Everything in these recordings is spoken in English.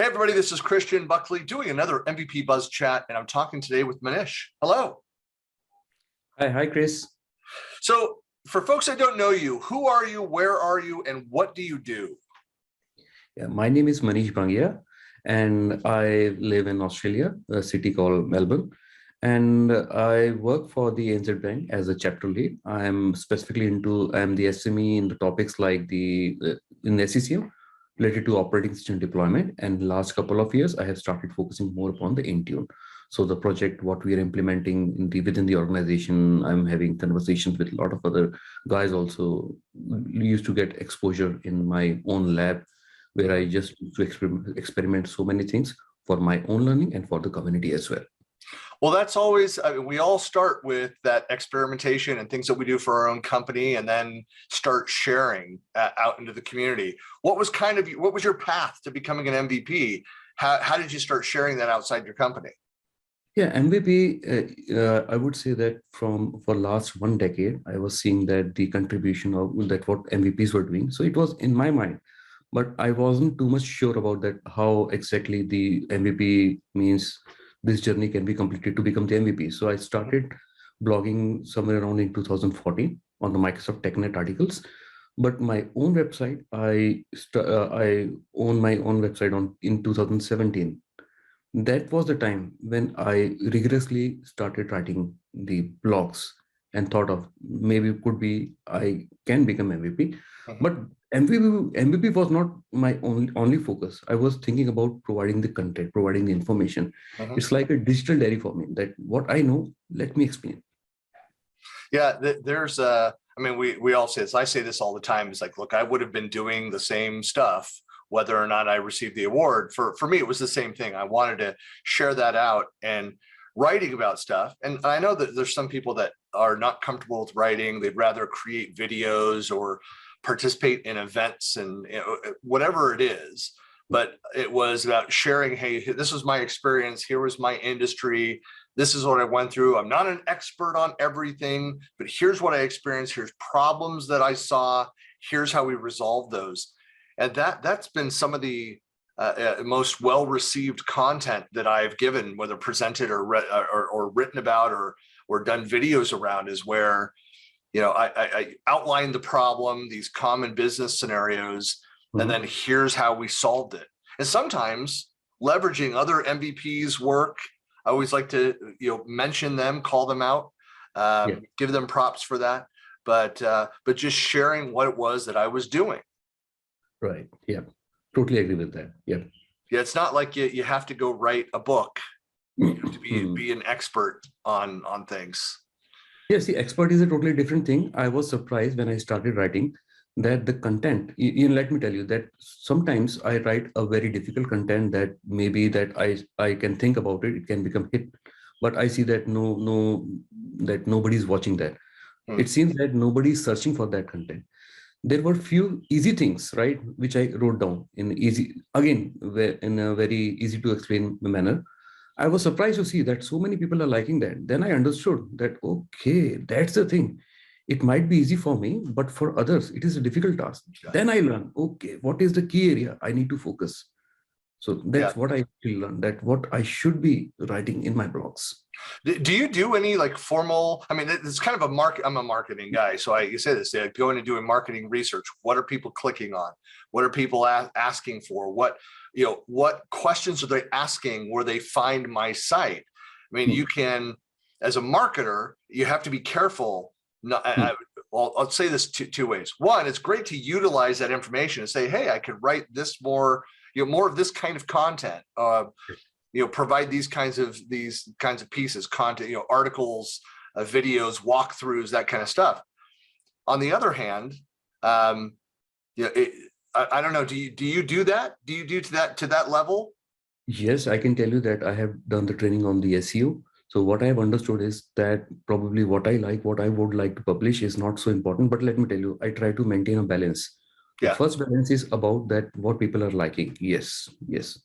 Hey, everybody, this is Christian Buckley doing another MVP Buzz chat, and I'm talking today with Manish. Hello. Hi, Chris. So, for folks that don't know you, who are you, where are you, and what do you do? Yeah, my name is Manish Bangia, and I live in Australia, a city called Melbourne. And I work for the NZ Bank as a chapter lead. I'm the SME in the topics like in SCCM related to operating system deployment. And last couple of years, I have started focusing more upon the Intune. So the project, what we are implementing within the organization, I'm having conversations with a lot of other guys also. Used to get exposure in my own lab where I just used to experiment so many things for my own learning and for the community as well. Well, that's always, we all start with that experimentation and things that we do for our own company and then start sharing out into the community. What was your path to becoming an MVP? How did you start sharing that outside your company? Yeah, MVP, I would say that for last 1 decade, I was seeing that the contribution of that what MVPs were doing. So it was in my mind, but I wasn't too much sure about that, how exactly the MVP means this journey can be completed to become the MVP. So I started blogging somewhere around in 2014 on the Microsoft TechNet articles. But my own website, I own my own website in 2017. That was the time when I rigorously started writing the blogs and thought of maybe I can become MVP. But MVP was not my only focus. I was thinking about providing the content, providing the information. It's like a digital diary for me, that what I know, let me explain. Yeah, we all say this. I say this all the time. It's like, look, I would have been doing the same stuff whether or not I received the award. For me, it was the same thing. I wanted to share that out and writing about stuff. And I know that there's some people that are not comfortable with writing. They'd rather create videos or participate in events and whatever it is. But it was about sharing, hey, this was my experience. Here was my industry. This is what I went through. I'm not an expert on everything, but here's what I experienced. Here's problems that I saw. Here's how we resolved those. And that's been some of the most well-received content that I've given, whether presented or written about or done videos around, is where, I outlined the problem, these common business scenarios, and then here's how we solved it. And sometimes leveraging other MVPs' work, I always like to mention them, call them out, give them props for that. But just sharing what it was that I was doing. Right. Yeah. Totally agree with that. Yeah. Yeah. It's not like you have to go write a book to be an expert on things. Yes, the expert is a totally different thing. I was surprised when I started writing that the content, let me tell you that sometimes I write a very difficult content that maybe that I can think about it can become hit, but I see that that nobody's watching that. It seems that nobody's searching for that content. There were few easy things, right, which I wrote down in a very easy to explain manner. I was surprised to see that so many people are liking that. Then I understood that, okay, that's the thing. It might be easy for me, but for others, it is a difficult task. Then I learned, okay, what is the key area I need to focus? So that's what I learned, that what I should be writing in my blogs. Do you do any like formal, it's kind of I'm a marketing guy. So you say this, like going and doing marketing research. What are people clicking on? What are people asking for? What questions are they asking where they find my site? You can, as a marketer, you have to be careful. I'll say this two ways. One, it's great to utilize that information and say, hey, I could write this more of this kind of content. Provide these kinds of pieces, content, articles, videos, walkthroughs, that kind of stuff. On the other hand, I don't know. Do you do that? Do you do to that level? Yes, I can tell you that I have done the training on the SEO. So what I have understood is that probably what I would like to publish is not so important. But let me tell you, I try to maintain a balance. The first balance is about that what people are liking. Yes,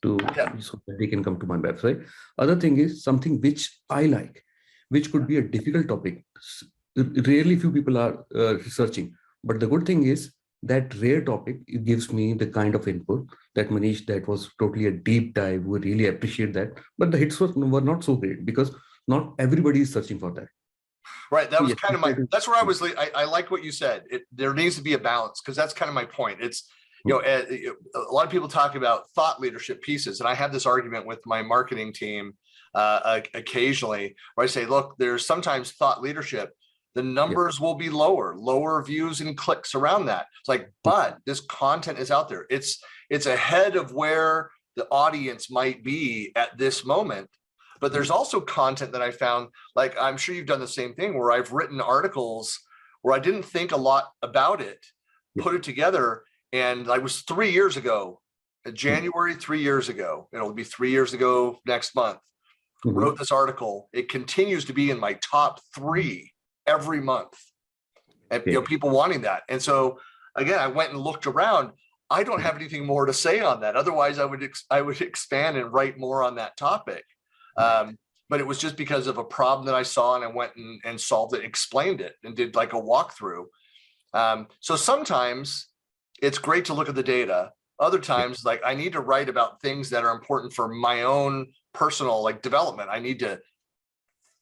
so that they can come to my website. Other thing is something which I like, which could be a difficult topic. Rarely few people are researching. But the good thing is that rare topic, it gives me the kind of input that Manish, that was totally a deep dive. We really appreciate that. But the hits were not so great because not everybody is searching for that. Right. That So was yes, kind of that's where I was. I like what you said. There needs to be a balance, because that's kind of my point. It's, a lot of people talk about thought leadership pieces. And I have this argument with my marketing team occasionally, where I say, look, there's sometimes thought leadership. The numbers will be lower views and clicks around that. It's like, but this content is out there. It's ahead of where the audience might be at this moment. But there's also content that I found, like, I'm sure you've done the same thing, where I've written articles where I didn't think a lot about it, put it together. And I was 3 years ago, January, 3 years ago, it'll be 3 years ago next month, wrote this article. It continues to be in my top 3 every month. And people wanting that. And so again, I went and looked around. I don't have anything more to say on that. Otherwise, I would expand and write more on that topic. But it was just because of a problem that I saw, and I went and solved it, explained it, and did like a walkthrough. So sometimes it's great to look at the data. Other times, like, I need to write about things that are important for my own personal, like, development. I need to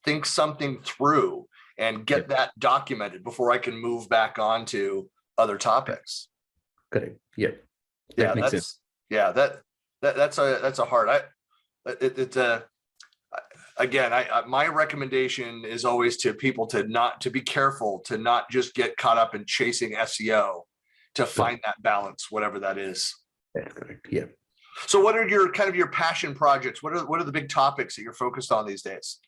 think something through and get that documented before I can move back on to other topics. Correct. Yeah. Yeah, that's a hard. Again, my recommendation is always to people to be careful, to not just get caught up in chasing SEO, to find that balance, whatever that is. That's correct. Yeah. So what are your passion projects? What are the big topics that you're focused on these days?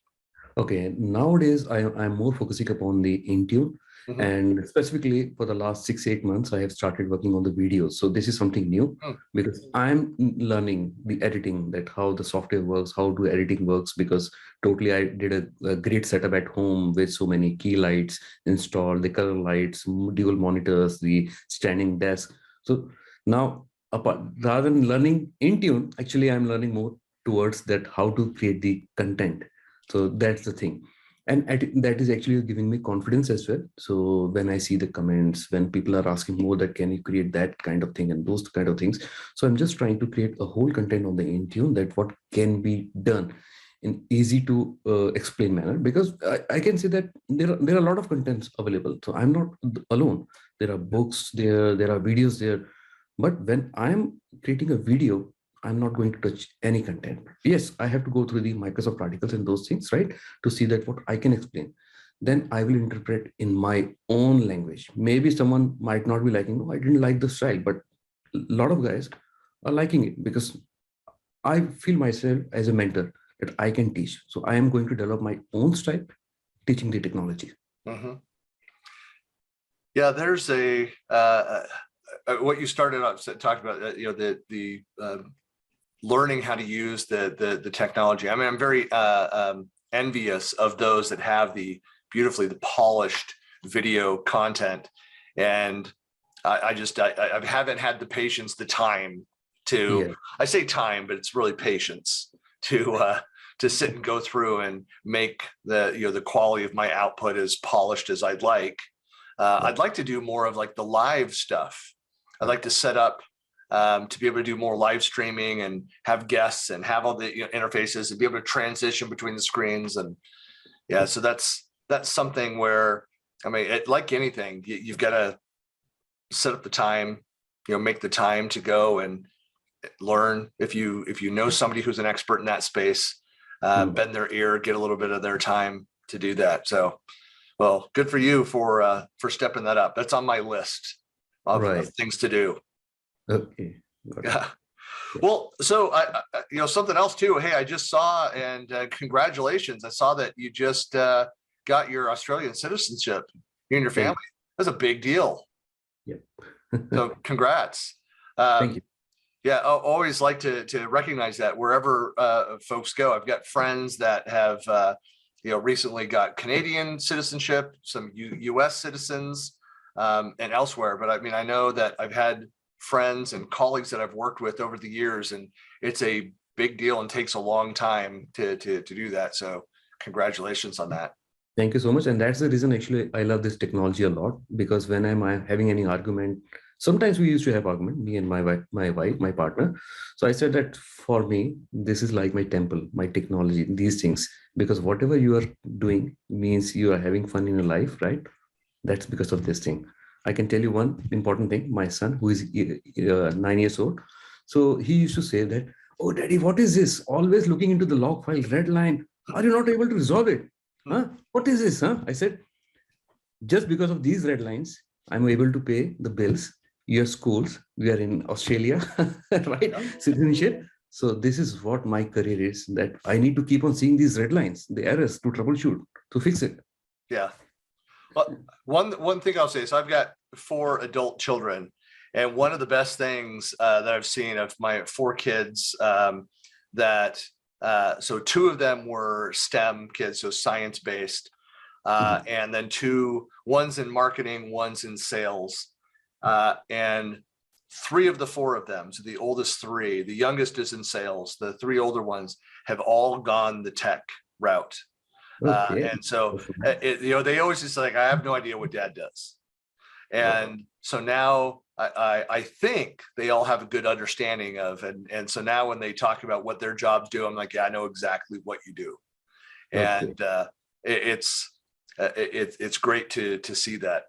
Okay, nowadays I'm more focusing upon the Intune, and specifically for the last 6-8 months, I have started working on the videos. So this is something new because I'm learning the editing, that how the software works, how do editing works, because totally I did a great setup at home with so many key lights installed, the color lights, dual monitors, the standing desk. So now, rather than learning Intune, actually I'm learning more towards that how to create the content. So that's the thing. And that is actually giving me confidence as well. So when I see the comments, when people are asking more that can you create that kind of thing and those kind of things. So I'm just trying to create a whole content on the Intune, that what can be done in easy to explain manner, because I can say that there are a lot of contents available. So I'm not alone. There are books there are videos there. But when I'm creating a video, I'm not going to touch any content. Yes, I have to go through the Microsoft articles and those things, right? To see that what I can explain. Then I will interpret in my own language. Maybe someone might not be liking, oh, I didn't like the style, but a lot of guys are liking it because I feel myself as a mentor that I can teach. So I am going to develop my own style teaching the technology. Yeah, there's what you started off talking about, the learning how to use the technology. I mean, I'm very envious of those that have the polished video content, and I haven't had the patience, the time to. I say time, but it's really patience to sit and go through and make the quality of my output as polished as I'd like. I'd like to do more of like the live stuff. I'd like to set up to be able to do more live streaming and have guests and have all the interfaces and be able to transition between the screens. And so that's something where, I mean, like anything, you've got to set up the time, make the time to go and learn. If you know somebody who's an expert in that space, bend their ear, get a little bit of their time to do that. So, well, good for you for stepping that up. That's on my list of things to do. Okay. Yeah. Well, so something else too. Hey, I just saw, and congratulations. I saw that you just got your Australian citizenship. You and your family. That's a big deal. Yeah. So congrats. Thank you. Yeah, I always like to recognize that wherever folks go. I've got friends that have recently got Canadian citizenship, some U.S. citizens, and elsewhere. But I mean, I know that I've had friends and colleagues that I've worked with over the years, and it's a big deal and takes a long time to do that. So congratulations on that. Thank you so much. And that's the reason actually I love this technology a lot, because when I'm having any argument Sometimes we used to have argument, me and my wife, my partner. So I said that for me, this is like my temple, my technology, these things, because whatever you are doing means you are having fun in your life, right? That's because of this thing. I can tell you one important thing. My son, who is 9 years old, so he used to say that, "Oh, Daddy, what is this? Always looking into the log file, red line. Are you not able to resolve it? Huh? What is this? Huh?" I said, just because of these red lines, I'm able to pay the bills, your schools. We are in Australia, right? Yeah. Citizenship. So this is what my career is. That I need to keep on seeing these red lines, the errors to troubleshoot, to fix it. Yeah. Well, one thing I'll say is I've got 4 adult children, and one of the best things that I've seen of my 4 kids that so 2 of them were STEM kids, so science based, and then one's in marketing, one's in sales, and 3 of the 4 of them, so the oldest 3, the youngest is in sales, the 3 older ones have all gone the tech route. Okay. And so, they always just like, I have no idea what dad does. And so now I think they all have a good understanding of, and so now when they talk about what their jobs do, I'm like, yeah, I know exactly what you do. And it's great to see that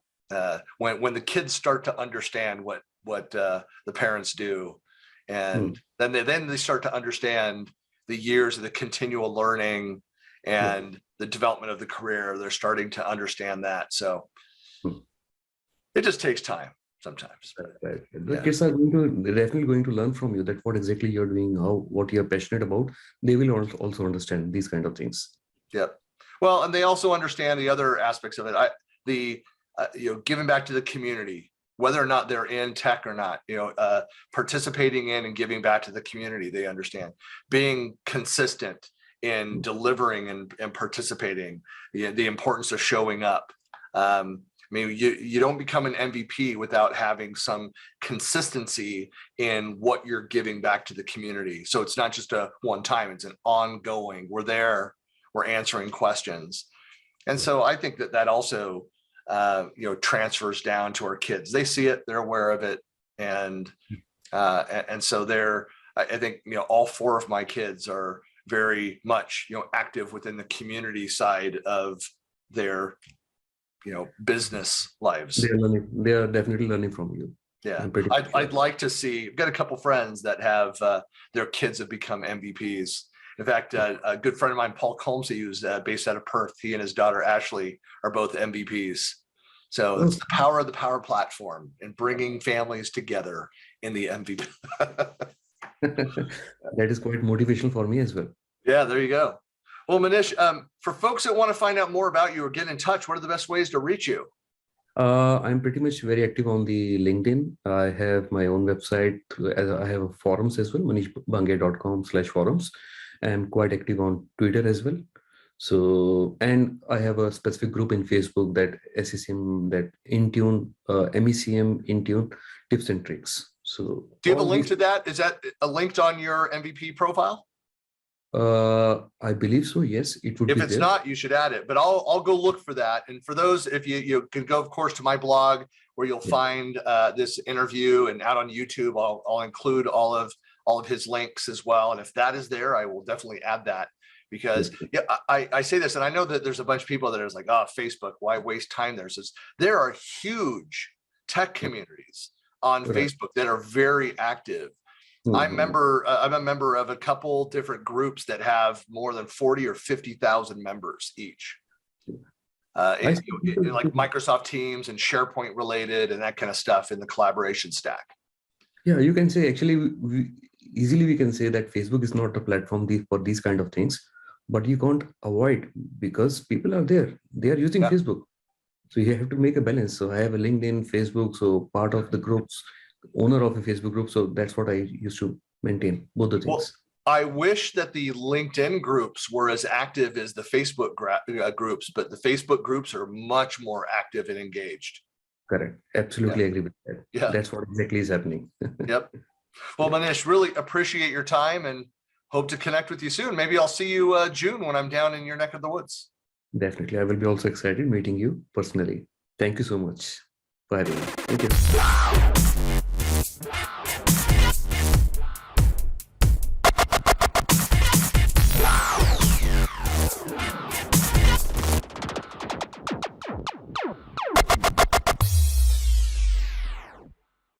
when the kids start to understand what the parents do, and then they start to understand the years of the continual learning and the development of the career. They're starting to understand that. So it just takes time sometimes. Right. The kids are they're definitely going to learn from you that what exactly you're doing, what you're passionate about. They will also understand these kind of things. Yep. Well, and they also understand the other aspects of it. Giving back to the community, whether or not they're in tech or not, participating in and giving back to the community. They understand being consistent in delivering and participating, the importance of showing up. I mean, you don't become an MVP without having some consistency in what you're giving back to the community. So it's not just a one time, it's an ongoing, we're there, we're answering questions. And so I think that also, transfers down to our kids. They see it, they're aware of it. And so I think, all 4 of my kids are very much, active within the community side of their business lives. They're learning. They are definitely learning from you. Yeah, I'd like to see. I've got a couple friends that have their kids have become MVPs. In fact, a good friend of mine, Paul Colmsey, who's based out of Perth, he and his daughter Ashley are both MVPs. So it's the power of the Power Platform and bringing families together in the MVP. That is quite motivational for me as well. Yeah, there you go. Well, Manish, for folks that want to find out more about you or get in touch, what are the best ways to reach you? I'm pretty much very active on the LinkedIn. I have my own website. I have forums as well, manishbangia.com/forums. I'm quite active on Twitter as well. So, and I have a specific group in Facebook that SECM, that Intune, MECM Intune tips and tricks. So, do you have a link to that? Is that a linked on your MVP profile? I believe so. Yes, it would. If it's not, you should add it. But I'll go look for that. And for those, if you can go, of course, to my blog where you'll find this interview, and out on YouTube, I'll include all of his links as well. And if that is there, I will definitely add that, because I say this, and I know that there's a bunch of people that are like, oh, Facebook, why waste time there? So there are huge tech communities on Facebook that are very active. I'm a member of a couple different groups that have more than 40 or 50,000 members each. Like Microsoft Teams and SharePoint related and that kind of stuff in the collaboration stack. Yeah, you can say actually we can say that Facebook is not a platform for these kind of things, but you can't avoid, because people are there. They are using Facebook. So you have to make a balance. So I have a LinkedIn, Facebook, so part of the groups, owner of a Facebook group. So that's what I used to maintain, both the things. Well, I wish that the LinkedIn groups were as active as the Facebook groups, but the Facebook groups are much more active and engaged. Correct. Absolutely agree with that. Yeah. That's what exactly is happening. Yep. Well, Manish, really appreciate your time and hope to connect with you soon. Maybe I'll see you June when I'm down in your neck of the woods. Definitely. I will be also excited meeting you personally. Thank you so much. for having me. Thank you.